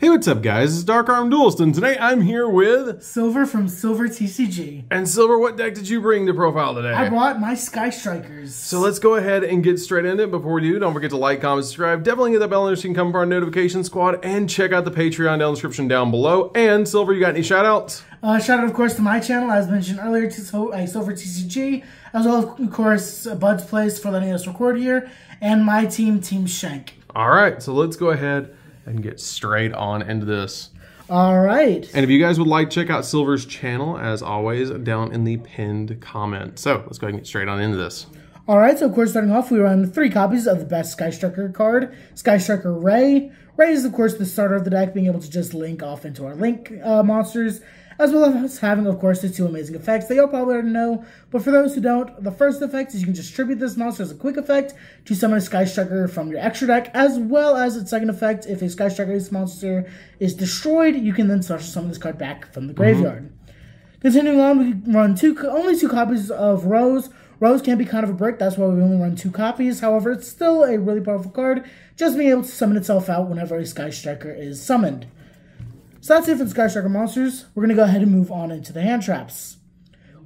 Hey, what's up guys? It's DarkArmedDuelist, and today I'm here with... Silver from Silver TCG. And Silver, what deck did you bring to profile today? I brought my Sky Strikers. So let's go ahead and get straight into it. Before we do, don't forget to like, comment, subscribe. Definitely hit that bell notification so you can come for our notification squad, and check out the Patreon down in the description down below. And Silver, you got any shout outs? Shout out, of course, to my channel, as mentioned earlier, to Silver TCG, as well as, of course, Bud's Place for letting us record here, and my team, Team Shank. Alright, so let's go ahead and get straight on into this. All right. And if you guys would like, check out Silver's channel, as always, down in the pinned comment. So let's go ahead and get straight on into this. All right, so of course, starting off, we run 3 copies of the best Sky Striker card, Sky Striker Ray. Ray is, of course, the starter of the deck, being able to just link off into our link monsters, as well as having, of course, the 2 amazing effects that you'll probably already know. But for those who don't, the first effect is you can just tribute this monster as a quick effect to summon a Sky Striker from your extra deck, as well as its second effect, if a Sky Striker monster is destroyed, you can then special summon this card back from the graveyard. Continuing on, we run only 2 copies of Rose. Rose can be kind of a brick, that's why we only run 2 copies. However, it's still a really powerful card, just being able to summon itself out whenever a Sky Striker is summoned. So that's it for the Sky Striker monsters. We're going to go ahead and move on into the hand traps.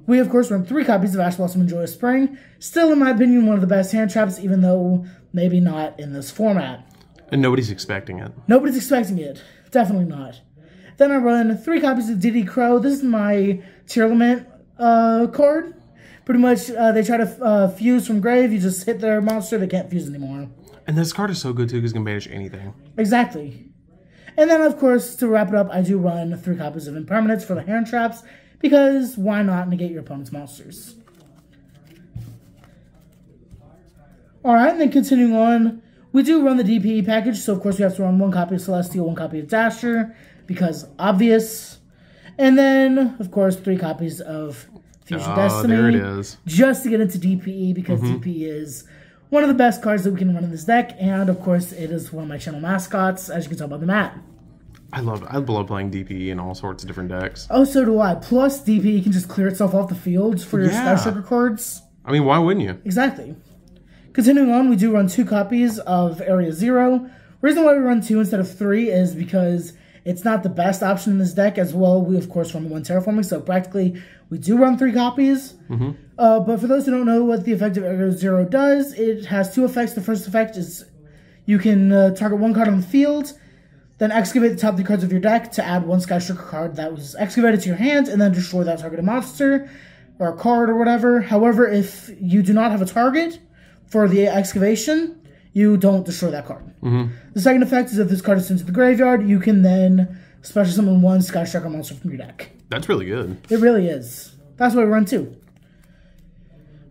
We, of course, run 3 copies of Ash Blossom and Joyous Spring. Still, in my opinion, one of the best hand traps, even though maybe not in this format. And nobody's expecting it. Nobody's expecting it. Definitely not. Then I run 3 copies of Diddy Crow. This is my tier element card. Pretty much, they try to fuse from grave. You just hit their monster, they can't fuse anymore. And this card is so good, too, because it can banish anything. Exactly. And then, of course, to wrap it up, I do run 3 copies of Impermanence for the hand traps, because why not negate your opponent's monsters? Alright, and then continuing on, we do run the DPE package, so of course we have to run 1 copy of Celestial, 1 copy of Dasher, because obvious. And then, of course, 3 copies of Fusion Destiny. There it is. Just to get into DPE, because DPE is one of the best cards that we can run in this deck, and of course, it is one of my channel mascots, as you can tell by the mat. I love playing DPE in all sorts of different decks. Oh, so do I. Plus, DPE can just clear itself off the field for your Sky Striker cards. I mean, why wouldn't you? Exactly. Continuing on, we do run 2 copies of Area 0. Reason why we run 2 instead of 3 is because it's not the best option in this deck. As well, we of course run 1 Terraforming, so practically we do run 3 copies. But for those who don't know what the effect of Area 0 does, it has 2 effects. The first effect is you can target 1 card on the field, then excavate the top 3 cards of your deck to add 1 Sky Striker card that was excavated to your hand, and then destroy that targeted monster or a card or whatever. However, if you do not have a target for the excavation, you don't destroy that card. The second effect is if this card is sent to the graveyard, you can then special summon 1 Sky Striker monster from your deck. That's really good. It really is. That's why we run 2.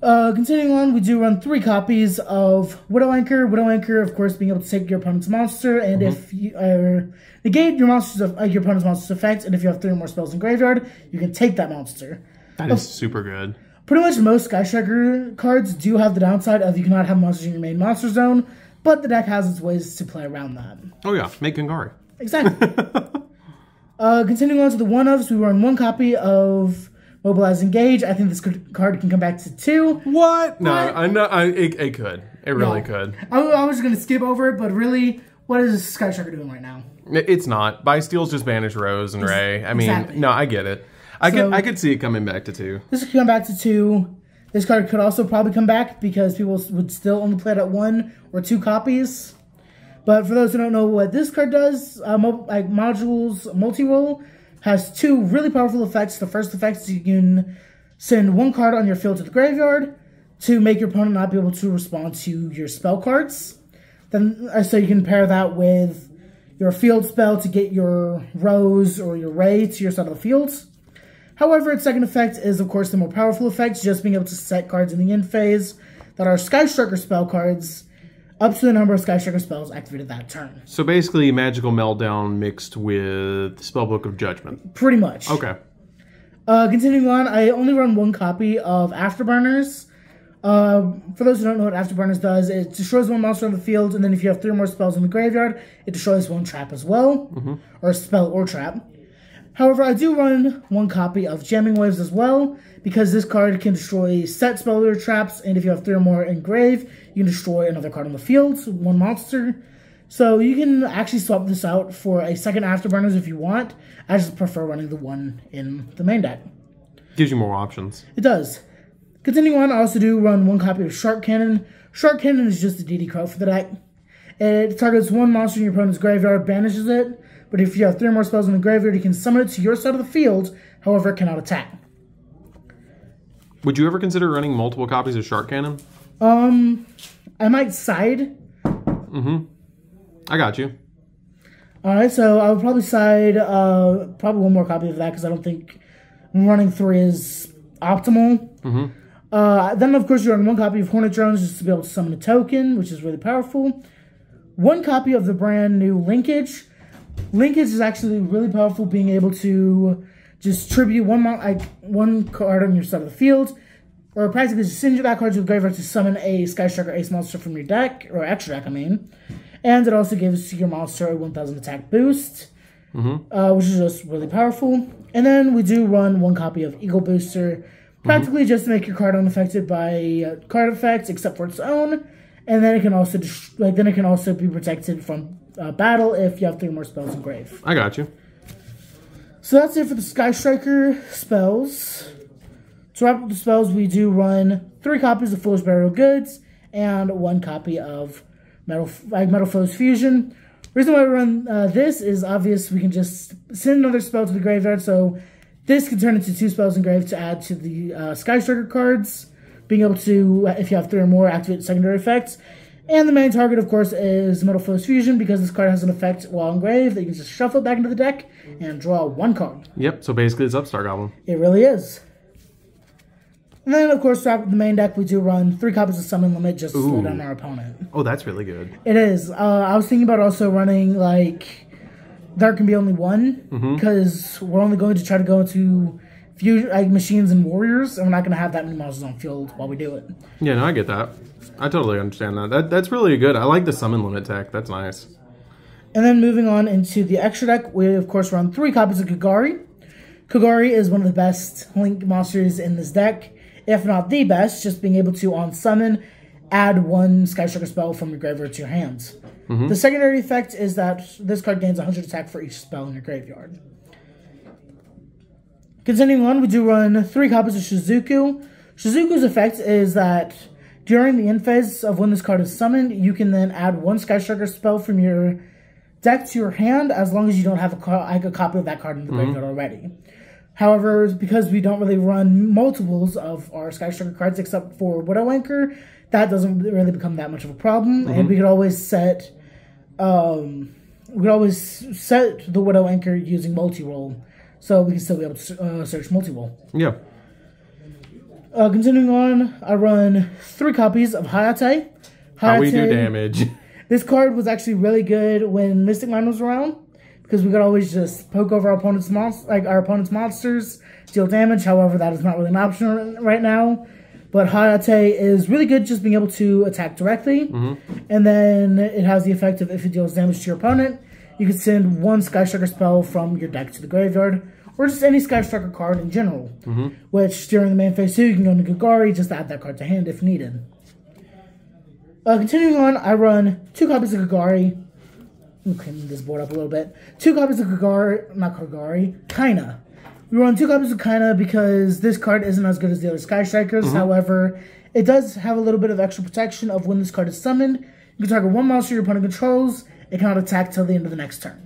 Continuing on, we do run 3 copies of Widow Anchor. Widow Anchor, of course, being able to take your opponent's monster, and if you negate your opponent's monster's effect, and if you have 3 or more spells in graveyard, you can take that monster. That is super good. Pretty much most Sky Striker cards do have the downside of you cannot have monsters in your main monster zone, but the deck has its ways to play around that. Oh yeah, make Gangari. Exactly. Continuing on to the one-ofs, we run 1 copy of Mobilize Engage. I think this card can come back to 2. What? No, I know. It could. It really could. I was going to skip over it, but really, what is Sky Striker doing right now? It's not. Buy Steals just banish Rose and Ray. I mean, no, I get it. I could see it coming back to 2. This could come back to 2. This card could also probably come back because people would still only play it at 1 or 2 copies. But for those who don't know what this card does, Modules Multi-Roll has 2 really powerful effects. The first effect is you can send 1 card on your field to the graveyard to make your opponent not be able to respond to your spell cards. Then, so you can pair that with your field spell to get your Rose or your Ray to your side of the field. However, its second effect is, of course, the more powerful effect, just being able to set cards in the end phase that are Sky Striker spell cards up to the number of Sky Striker spells activated that turn. So basically, Magical Meltdown mixed with Spellbook of Judgment. Pretty much. Okay. Continuing on, I only run 1 copy of Afterburners. For those who don't know what Afterburners does, it destroys 1 monster on the field, and then if you have 3 or more spells in the graveyard, it destroys 1 trap as well, or spell or trap. However, I do run 1 copy of Jamming Waves as well, because this card can destroy set spell or traps, and if you have 3 or more engraved, you can destroy another card on the field, 1 monster. So you can actually swap this out for a second Afterburners if you want. I just prefer running the one in the main deck. Gives you more options. It does. Continuing on, I also do run one copy of Shark Cannon. Shark Cannon is just a DD Crow for the deck. It targets one monster in your opponent's graveyard, banishes it, but if you have 3 more spells in the graveyard, you can summon it to your side of the field, however, it cannot attack. Would you ever consider running multiple copies of Shark Cannon? I might side. I got you. Alright, so I would probably side probably one more copy of that because I don't think running 3 is optimal. Then, of course, you run one copy of Hornet Drones just to be able to summon a token, which is really powerful. One copy of the brand new Linkage. Linkage is actually really powerful, being able to just tribute one card on your side of the field, or practically just send that card to the graveyard to summon a Sky Striker Ace monster from your deck, or extra deck, I mean. And it also gives your monster a 1000 attack boost, which is just really powerful. And then we do run one copy of Eagle Booster, practically just to make your card unaffected by card effects except for its own. And then it can also be protected from battle if you have 3 more spells in grave. I got you. So that's it for the Sky Striker spells. To wrap up the spells, we do run 3 copies of Foolish Burial Goods and 1 copy of Metal Foes Fusion. The reason why we run this is obvious. We can just send another spell to the graveyard, so this can turn into 2 spells in grave to add to the Sky Striker cards, being able to, if you have 3 or more, activate secondary effects. And the main target, of course, is Metal Foes Fusion, because this card has an effect while in grave that you can just shuffle it back into the deck and draw 1 card. Yep, so basically it's Upstart Goblin. It really is. And then, of course, throughout the main deck, we do run 3 copies of Summon Limit just to slow down our opponent. Oh, that's really good. It is. I was thinking about also running, like, there can be only 1, because we're only going to try to go into machines and warriors, and we're not going to have that many monsters on field while we do it. Yeah, no, I get that. I totally understand that. That's really good. I like the Summon Limit tech. That's nice. And then moving on into the extra deck, we, of course, run 3 copies of Kagari. Kagari is one of the best Link monsters in this deck, if not the best, just being able to, on summon, add 1 Sky Striker spell from your graveyard to your hands. The secondary effect is that this card gains 100 attack for each spell in your graveyard. Continuing on, we do run 3 copies of Shizuku. Shizuku's effect is that during the end phase of when this card is summoned, you can then add 1 Sky Striker spell from your deck to your hand, as long as you don't have a copy of that card in the graveyard already. However, because we don't really run multiples of our Sky Striker cards except for Widow Anchor, that doesn't really become that much of a problem, and we could always set the Widow Anchor using multi-roll, so we can still be able to search multi-roll. Yeah. Continuing on, I run 3 copies of Hayate. How we do damage. This card was actually really good when Mystic Mine was around, because we could always just poke over our opponent's monsters, deal damage. However, that is not really an option right now. But Hayate is really good just being able to attack directly. And then it has the effect of if it deals damage to your opponent, you can send 1 Sky Striker spell from your deck to the graveyard, or just any Sky Striker card in general. Which, during the main phase 2, you can go into Kagari, just add that card to hand if needed. Continuing on, I run 2 copies of Kagari. Let me clean this board up a little bit. 2 copies of Kaina. We run 2 copies of Kaina because this card isn't as good as the other Sky Strikers. However, it does have a little bit of extra protection of when this card is summoned. You can target 1 monster your opponent controls. It cannot attack till the end of the next turn.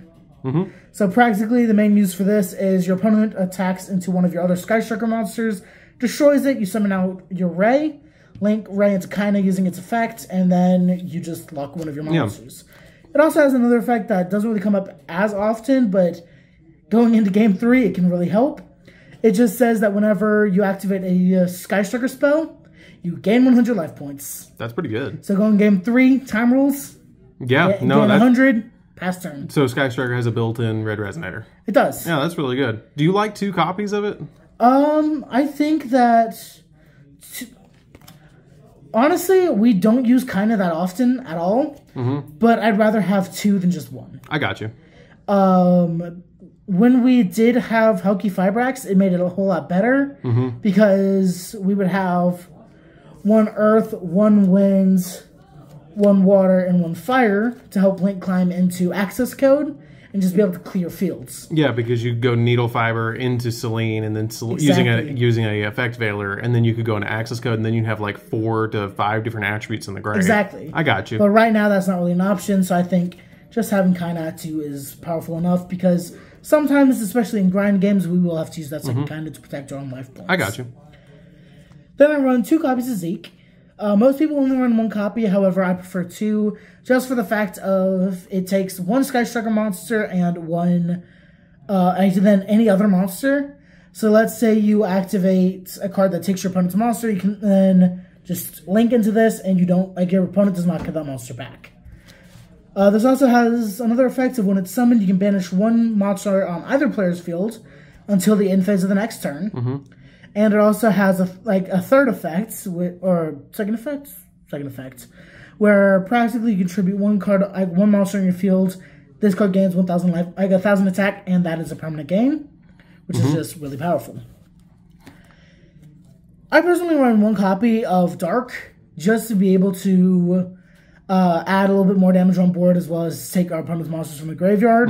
So practically, the main use for this is your opponent attacks into one of your other Sky Striker monsters, destroys it, you summon out your Ray, link Ray into Kaina using its effect, and then you just lock one of your monsters. It also has another effect that doesn't really come up as often, but going into game 3, it can really help. It just says that whenever you activate a Sky Striker spell, you gain 100 life points. That's pretty good. So going game 3, time rules. Yeah, gain 100, pass turn. So Sky Striker has a built-in red resonator. It does. Yeah, that's really good. Do you like 2 copies of it? I think that... Honestly, we don't use Kaina that often at all, but I'd rather have 2 than just 1. I got you. When we did have Helki Fibrax, it made it a whole lot better, because we would have 1 Earth, 1 Wind, 1 water, and 1 fire to help Link climb into access code and just be able to clear fields. Yeah, because you go Needle Fiber into Selene, and then using a effect veiler, and then you could go into access code, and then you have like 4 to 5 different attributes in the grave. Exactly. I got you. But right now, that's not really an option, so I think just having Kainatu is powerful enough, because sometimes, especially in grind games, we will have to use that second Kainatu to protect our own life points. I got you. Then I run 2 copies of Zeke. Most people only run 1 copy, however, I prefer 2, just for the fact of it takes 1 Sky Striker monster and 1, and then any other monster. So let's say you activate a card that takes your opponent's monster, you can then just link into this, and you don't, like, your opponent does not get that monster back. This also has another effect of when it's summoned, you can banish 1 monster on either player's field until the end phase of the next turn. And it also has a third effect, or second effect, where practically you contribute 1 card, 1 monster in your field. This card gains 1,000 life, 1,000 attack, and that is a permanent gain, which is just really powerful. I personally run 1 copy of Dark just to be able to add a little bit more damage on board, as well as take our opponent's monsters from the graveyard.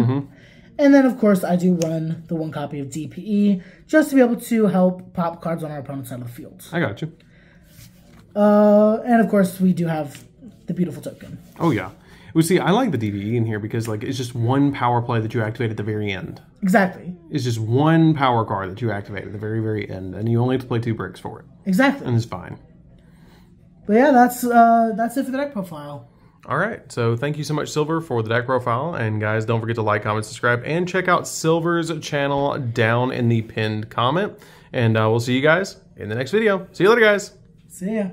And then, of course, I do run the 1 copy of DPE just to be able to help pop cards on our opponent's side of the field. I got you. And, of course, we do have the beautiful token. Oh, yeah. Well, see, I like the DPE in here because, like, it's just 1 power play that you activate at the very end. Exactly. It's just 1 power card that you activate at the very, very end, and you only have to play 2 bricks for it. Exactly. And it's fine. But yeah, that's it for the deck profile. All right, so thank you so much, Silver, for the deck profile. And guys, don't forget to like, comment, subscribe, and check out Silver's channel down in the pinned comment. And we'll see you guys in the next video. See you later, guys. See ya.